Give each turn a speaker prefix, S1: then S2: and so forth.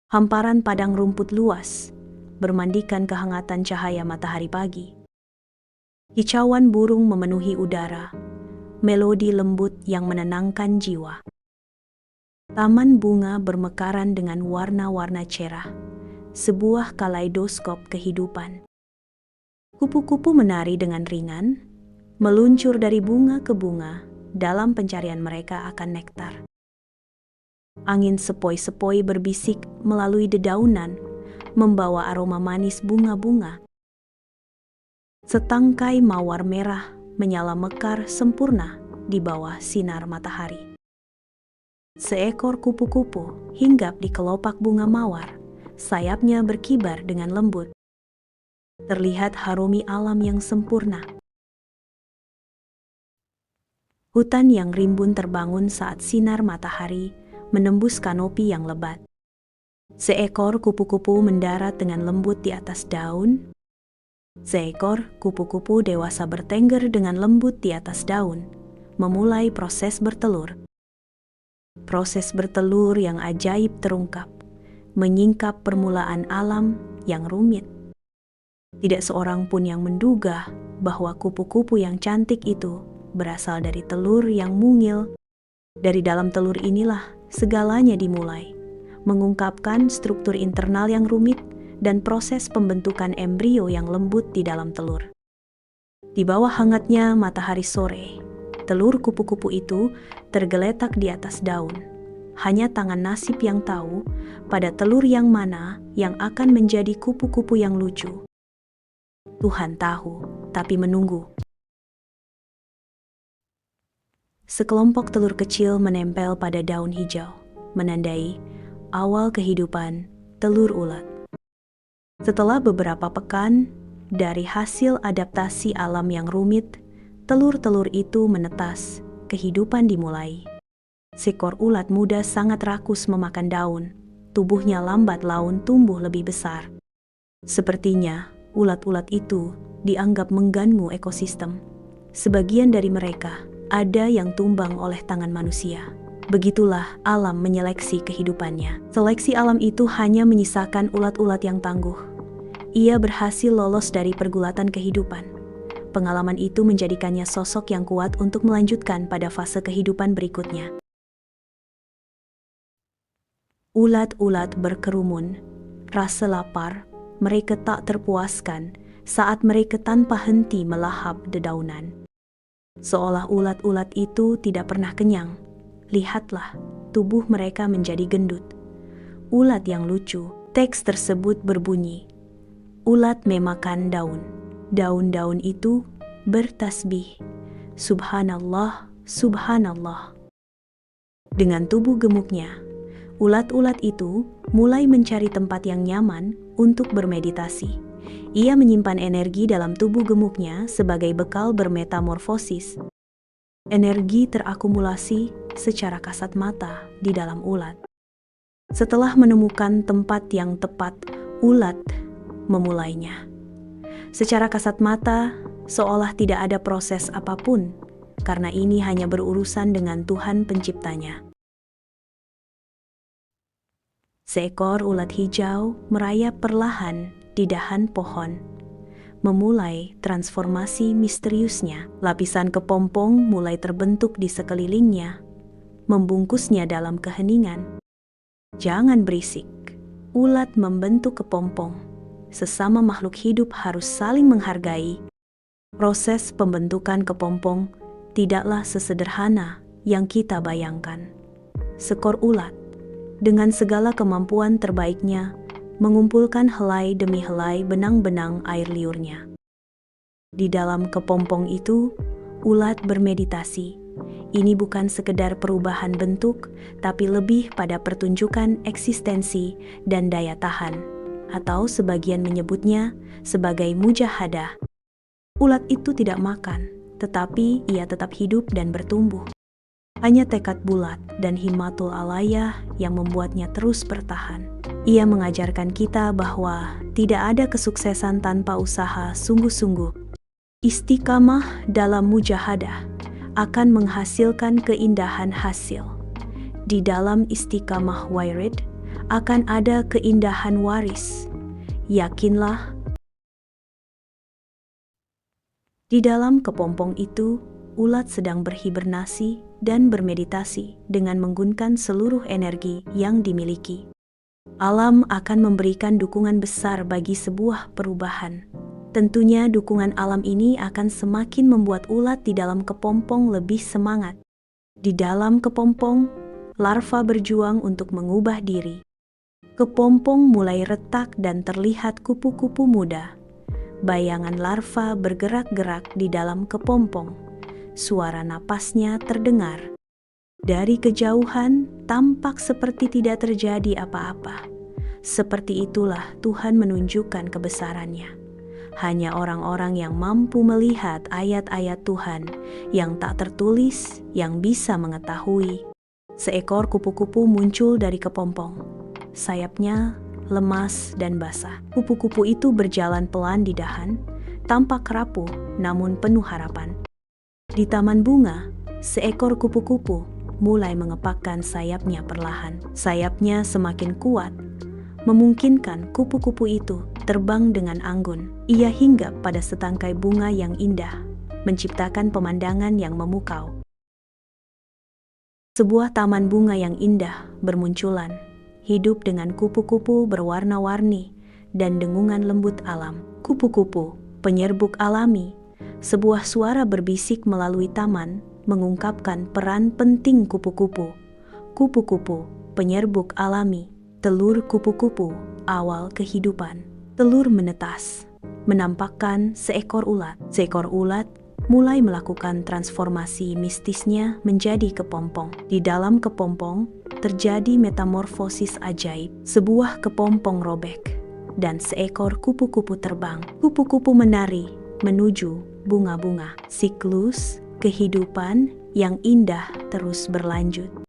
S1: Hamparan padang rumput luas, bermandikan kehangatan cahaya matahari pagi. Kicauan burung memenuhi udara, melodi lembut yang menenangkan jiwa. Taman bunga bermekaran dengan warna-warna cerah, sebuah kaleidoskop kehidupan. Kupu-kupu menari dengan ringan, meluncur dari bunga ke bunga dalam pencarian mereka akan nektar. Angin sepoi-sepoi berbisik melalui dedaunan, membawa aroma manis bunga-bunga. Setangkai mawar merah menyala mekar sempurna di bawah sinar matahari. Seekor kupu-kupu hinggap di kelopak bunga mawar, sayapnya berkibar dengan lembut. Terlihat harumi alam yang sempurna. Hutan yang rimbun terbangun saat sinar matahari menembus kanopi yang lebat. Seekor kupu-kupu mendarat dengan lembut di atas daun. Seekor kupu-kupu dewasa bertengger dengan lembut di atas daun, memulai proses bertelur. Proses bertelur yang ajaib terungkap, menyingkap permulaan alam yang rumit. Tidak seorang pun yang menduga bahwa kupu-kupu yang cantik itu berasal dari telur yang mungil. Dari dalam telur inilah segalanya dimulai, mengungkapkan struktur internal yang rumit dan proses pembentukan embrio yang lembut di dalam telur. Di bawah hangatnya matahari sore, telur kupu-kupu itu tergeletak di atas daun. Hanya tangan nasib yang tahu pada telur yang mana yang akan menjadi kupu-kupu yang lucu. Tuhan tahu, tapi menunggu. Sekelompok telur kecil menempel pada daun hijau, menandai awal kehidupan telur ulat. Setelah beberapa pekan, dari hasil adaptasi alam yang rumit, telur-telur itu menetas, kehidupan dimulai. Seekor ulat muda sangat rakus memakan daun, tubuhnya lambat laun tumbuh lebih besar. Sepertinya, ulat-ulat itu dianggap mengganggu ekosistem. Sebagian dari mereka ada yang tumbang oleh tangan manusia. Begitulah alam menyeleksi kehidupannya. Seleksi alam itu hanya menyisakan ulat-ulat yang tangguh. Ia berhasil lolos dari pergulatan kehidupan. Pengalaman itu menjadikannya sosok yang kuat untuk melanjutkan pada fase kehidupan berikutnya. Ulat-ulat berkerumun, rasa lapar, mereka tak terpuaskan saat mereka tanpa henti melahap dedaunan. Seolah ulat-ulat itu tidak pernah kenyang. Lihatlah, tubuh mereka menjadi gendut. Ulat yang lucu, teks tersebut berbunyi, ulat memakan daun. Daun-daun itu bertasbih, Subhanallah, Subhanallah. Dengan tubuh gemuknya, ulat-ulat itu mulai mencari tempat yang nyaman untuk bermeditasi. Ia menyimpan energi dalam tubuh gemuknya sebagai bekal bermetamorfosis. Energi terakumulasi secara kasat mata di dalam ulat. Setelah menemukan tempat yang tepat, ulat memulainya. Secara kasat mata, seolah tidak ada proses apapun, karena ini hanya berurusan dengan Tuhan penciptanya. Seekor ulat hijau merayap perlahan di dahan pohon, memulai transformasi misteriusnya. Lapisan kepompong mulai terbentuk di sekelilingnya, membungkusnya dalam keheningan. Jangan berisik, ulat membentuk kepompong. Sesama makhluk hidup harus saling menghargai. Proses pembentukan kepompong tidaklah sesederhana yang kita bayangkan. Seekor ulat, dengan segala kemampuan terbaiknya, mengumpulkan helai demi helai benang-benang air liurnya. Di dalam kepompong itu, ulat bermeditasi. Ini bukan sekedar perubahan bentuk, tapi lebih pada pertunjukan eksistensi dan daya tahan, atau sebagian menyebutnya sebagai mujahadah. Ulat itu tidak makan, tetapi ia tetap hidup dan bertumbuh. Hanya tekad bulat dan himmatul alayah yang membuatnya terus bertahan. Ia mengajarkan kita bahwa tidak ada kesuksesan tanpa usaha sungguh-sungguh. Istiqamah dalam mujahadah akan menghasilkan keindahan hasil. Di dalam istiqamah wirid akan ada keindahan waris. Yakinlah. Di dalam kepompong itu, ulat sedang berhibernasi dan bermeditasi dengan menggunakan seluruh energi yang dimiliki. Alam akan memberikan dukungan besar bagi sebuah perubahan. Tentunya dukungan alam ini akan semakin membuat ulat di dalam kepompong lebih semangat. Di dalam kepompong, larva berjuang untuk mengubah diri. Kepompong mulai retak dan terlihat kupu-kupu muda. Bayangan larva bergerak-gerak di dalam kepompong. Suara napasnya terdengar. Dari kejauhan, tampak seperti tidak terjadi apa-apa. Seperti itulah Tuhan menunjukkan kebesarannya. Hanya orang-orang yang mampu melihat ayat-ayat Tuhan yang tak tertulis yang bisa mengetahui. Seekor kupu-kupu muncul dari kepompong. Sayapnya lemas dan basah. Kupu-kupu itu berjalan pelan di dahan, tampak rapuh namun penuh harapan. Di taman bunga, seekor kupu-kupu mulai mengepakkan sayapnya perlahan. Sayapnya semakin kuat, memungkinkan kupu-kupu itu terbang dengan anggun. Ia hinggap pada setangkai bunga yang indah, menciptakan pemandangan yang memukau. Sebuah taman bunga yang indah bermunculan, hidup dengan kupu-kupu berwarna-warni dan dengungan lembut alam. Kupu-kupu, penyerbuk alami. Sebuah suara berbisik melalui taman mengungkapkan peran penting kupu-kupu. Kupu-kupu, penyerbuk alami. Telur kupu-kupu, awal kehidupan. Telur menetas, menampakkan seekor ulat. Seekor ulat mulai melakukan transformasi mistisnya menjadi kepompong. Di dalam kepompong, terjadi metamorfosis ajaib. Sebuah kepompong robek, dan seekor kupu-kupu terbang. Kupu-kupu menari menuju bunga-bunga. Siklus kehidupan yang indah terus berlanjut.